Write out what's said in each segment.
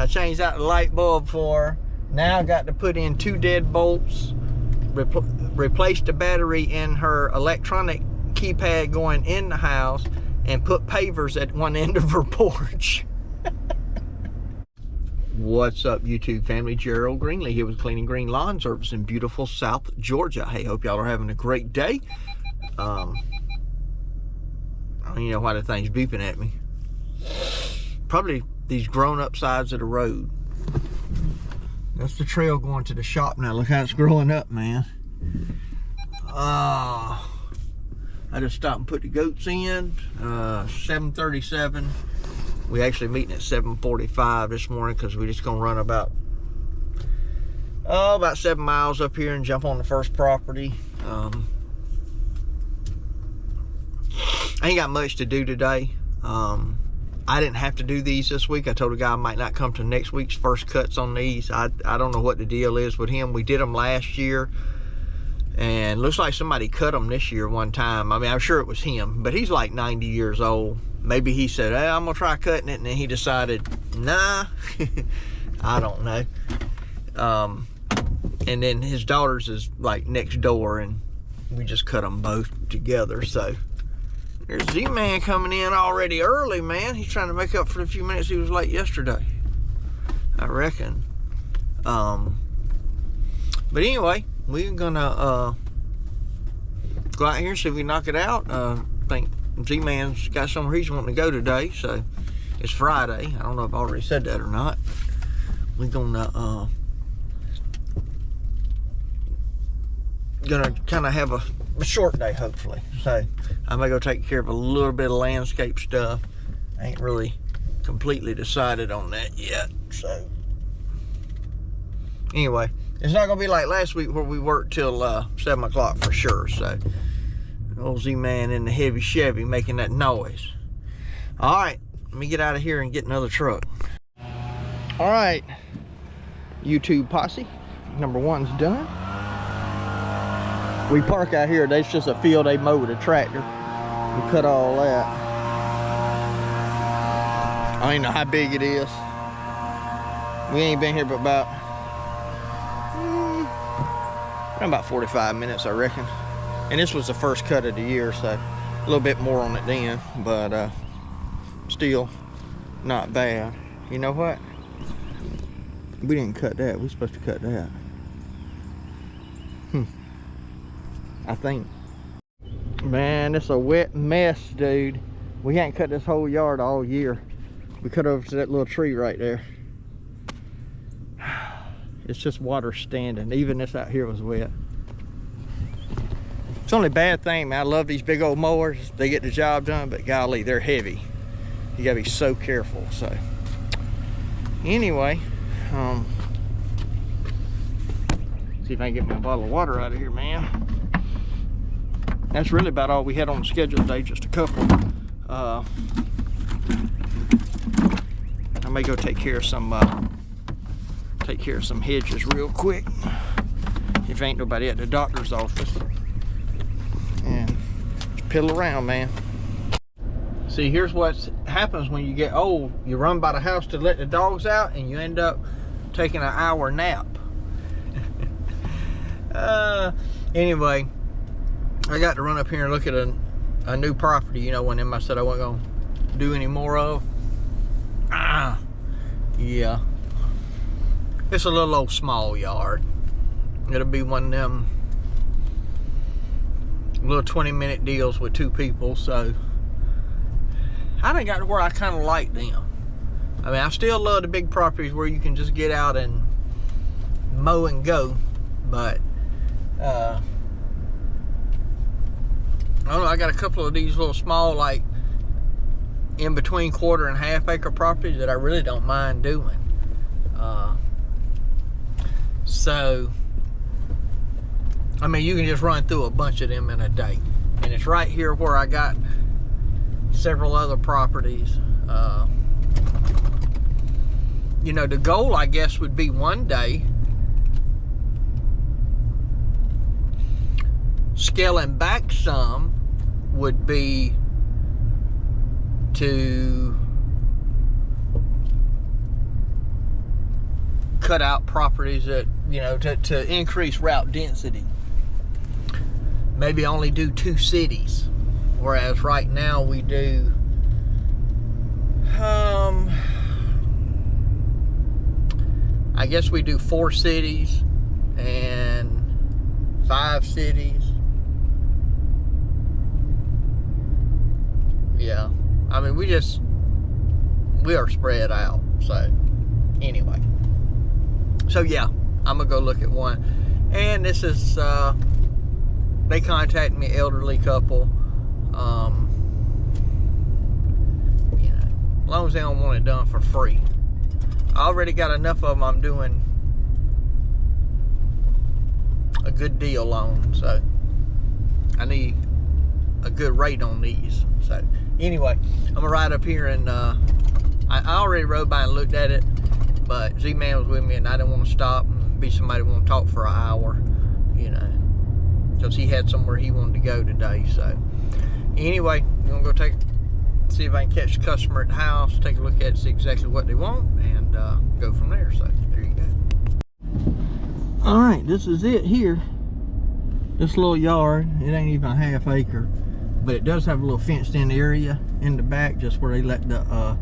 I changed out the light bulb for her. Now I got to put in 2 dead bolts, replace the battery in her electronic keypad going in the house, and put pavers at one end of her porch. What's up, YouTube family? Gerald Greenlee here with Clean & Green Lawn Service in beautiful South Georgia. Hey, hope y'all are having a great day. I don't even know why the thing's beeping at me. Probably these grown-up sides of the road. That's the trail going to the shop now. Look how it's growing up, man. I just stopped and put the goats in. 7:37. We actually meeting at 7:45 this morning because we're just gonna run about 7 miles up here and jump on the first property. I ain't got much to do today. I didn't have to do these this week. I told the guy I might not come to next week's first cuts on these. I don't know what the deal is with him. We did them last year, and looks like somebody cut them this year one time. I mean, I'm sure it was him, but he's like 90 years old. Maybe he said, hey, I'm gonna try cutting it, and then he decided, nah. I don't know. And then his daughter's is like next door, and we just cut them both together. So there's Z-Man coming in already early, man. He's trying to make up for the few minutes he was late yesterday, I reckon. But anyway, we're gonna go out here and see if we knock it out. I think Z-Man's got somewhere he's wanting to go today, so it's Friday. I don't know if I already said that or not. We're gonna kind of have a short day, hopefully. So I may go take care of a little bit of landscape stuff. I ain't really completely decided on that yet. So anyway, it's not gonna be like last week where we worked till 7 o'clock for sure. So old Z-Man in the heavy Chevy making that noise. All right, let me get out of here and get another truck. All right, YouTube posse, number 1's done. We park out here. That's just a field they mow with a tractor. We cut all that. I don't even know how big it is. We ain't been here but about 45 minutes, I reckon. And this was the first cut of the year, so a little bit more on it then, but still not bad. You know what? We didn't cut that. We're supposed to cut that. I think. Man, it's a wet mess, dude. We hadn't cut this whole yard all year. We cut over to that little tree right there. It's just water standing. Even this out here was wet. It's the only bad thing, man. I love these big old mowers. They get the job done, but golly, they're heavy. You gotta be so careful. So anyway, see if I can get my bottle of water out of here, man. That's really about all we had on the schedule today, just a couple. I may go take care of some hedges real quick, if ain't nobody at the doctor's office, and just piddle around, man. See, here's what happens when you get old. You run by the house to let the dogs out, and you end up taking an hour nap. Anyway, I got to run up here and look at a new property, you know, one of them I said I wasn't going to do any more of. Yeah. It's a little old small yard. It'll be one of them little 20-minute deals with 2 people, so I done got to where I kind of like them. I mean, I still love the big properties where you can just get out and mow and go, but I don't know, I got a couple of these little small, like in between 1/4 and 1/2 acre properties that I really don't mind doing. So I mean, you can just run through a bunch of them in a day, and it's right here where I got several other properties. You know, the goal, I guess, would be one day scaling back some would be to cut out properties that, you know, to increase route density. Maybe only do 2 cities, whereas right now we do I guess we do 4 cities and 5 cities. Yeah, I mean, we are spread out. So anyway, so yeah, I'm gonna go look at one. And this is they contacted me, elderly couple. You know, as long as they don't want it done for free. I already got enough of them I'm doing a good deal on, so I need a good rate on these. So anyway, I'm gonna ride up here and I already rode by and looked at it, but Z-Man was with me and I didn't want to stop and be somebody who want to talk for an hour, you know, because he had somewhere he wanted to go today. So anyway, we're gonna go see if I can catch the customer at the house, take a look at it, see exactly what they want, and go from there. So there you go. All right, this is it here. This little yard, it ain't even a half acre, but it does have a little fenced in area in the back, just where they let the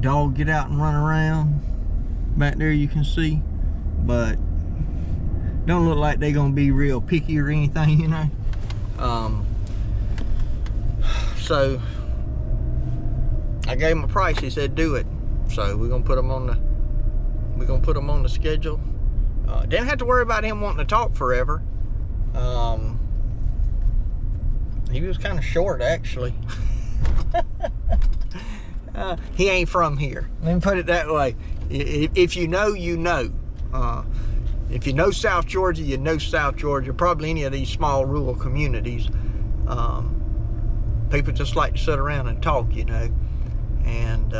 dog get out and run around. Back there you can see, but don't look like they're gonna be real picky or anything, you know. So I gave him a price. He said do it. So we're gonna put him on the schedule. Didn't have to worry about him wanting to talk forever. He was kind of short, actually. He ain't from here. Let me put it that way. If you know, you know. If you know South Georgia, you know South Georgia. Probably any of these small rural communities. People just like to sit around and talk, you know. And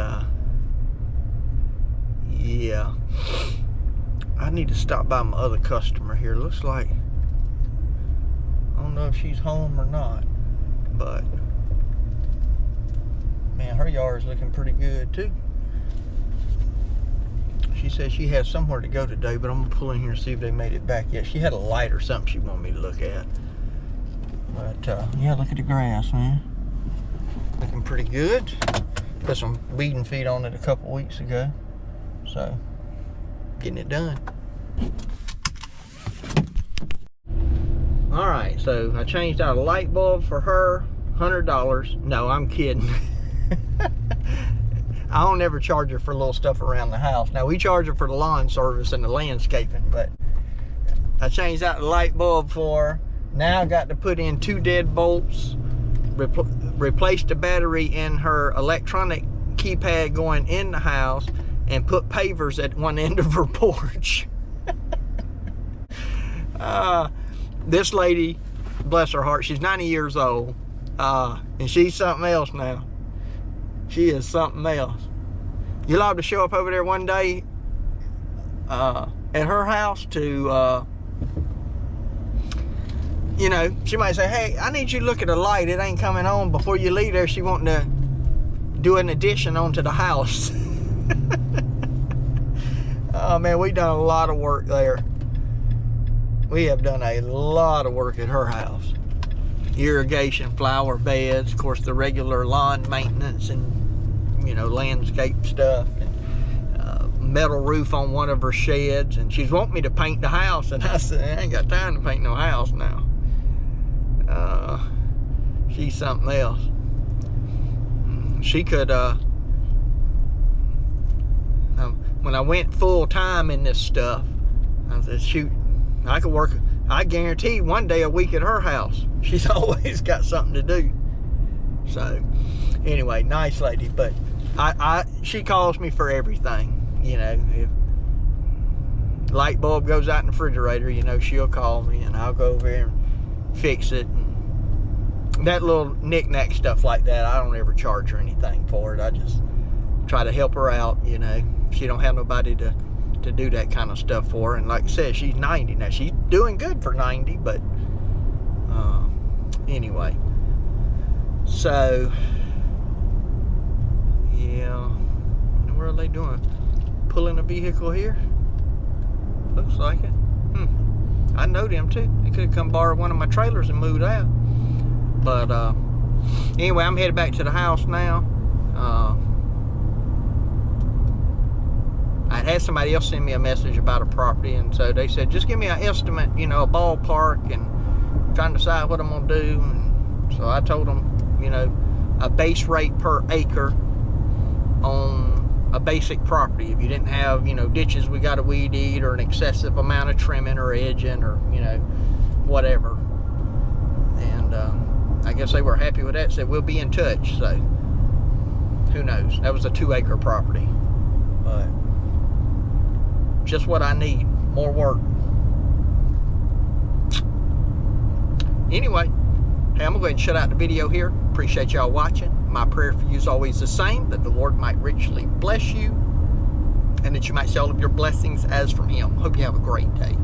yeah, I need to stop by my other customer here. Looks like, I don't know if she's home or not, but man, her yard's looking pretty good too. She said she has somewhere to go today, but I'm gonna pull in here and see if they made it back yet. She had a light or something she wanted me to look at. But yeah, look at the grass, man. Looking pretty good. Put some weeding feed on it a couple weeks ago. So, getting it done. Alright, so I changed out a light bulb for her, $100. No, I'm kidding. I don't ever charge her for little stuff around the house. Now, we charge her for the lawn service and the landscaping, but I changed out the light bulb for her. Now I got to put in 2 dead bolts, replace the battery in her electronic keypad going in the house, and put pavers at one end of her porch. This lady, bless her heart, she's 90 years old, and she's something else now. She is something else. You're allowed to show up over there one day at her house to, you know, she might say, hey, I need you to look at the light. It ain't coming on. Before you leave there, she wanting to do an addition onto the house. Oh, man, we done a lot of work there. We have done a lot of work at her house. Irrigation, flower beds, of course, the regular lawn maintenance and, you know, landscape stuff. And, metal roof on one of her sheds. And she's wanting me to paint the house. And I said, I ain't got time to paint no house now. She's something else. She could, when I went full time in this stuff, I said, shoot, I could work, I guarantee one day a week at her house. She's always got something to do. So, anyway, nice lady, but she calls me for everything. You know, if light bulb goes out in the refrigerator, you know, she'll call me and I'll go over there and fix it. And that little knick-knack stuff like that, I don't ever charge her anything for it. I just try to help her out, you know. She don't have nobody to do that kind of stuff for her. And like I said, she's 90 now. She's doing good for 90, but anyway. So, yeah. What are they doing? Pulling a vehicle here? Looks like it. I know them too. They could have come borrow one of my trailers and moved out. But anyway, I'm headed back to the house now. I had somebody else send me a message about a property, and so they said, just give me an estimate, you know, a ballpark, and trying to decide what I'm going to do. And so I told them, you know, a base rate per acre on a basic property. If you didn't have, you know, ditches we got to weed eat, or an excessive amount of trimming or edging, or, you know, whatever. And I guess they were happy with that. Said we'll be in touch. So who knows? That was a 2-acre property, but just what I need. More work. Anyway, hey, I'm going to go ahead and shut out the video here. Appreciate y'all watching. My prayer for you is always the same, that the Lord might richly bless you, and that you might see all of your blessings as from Him. Hope you have a great day.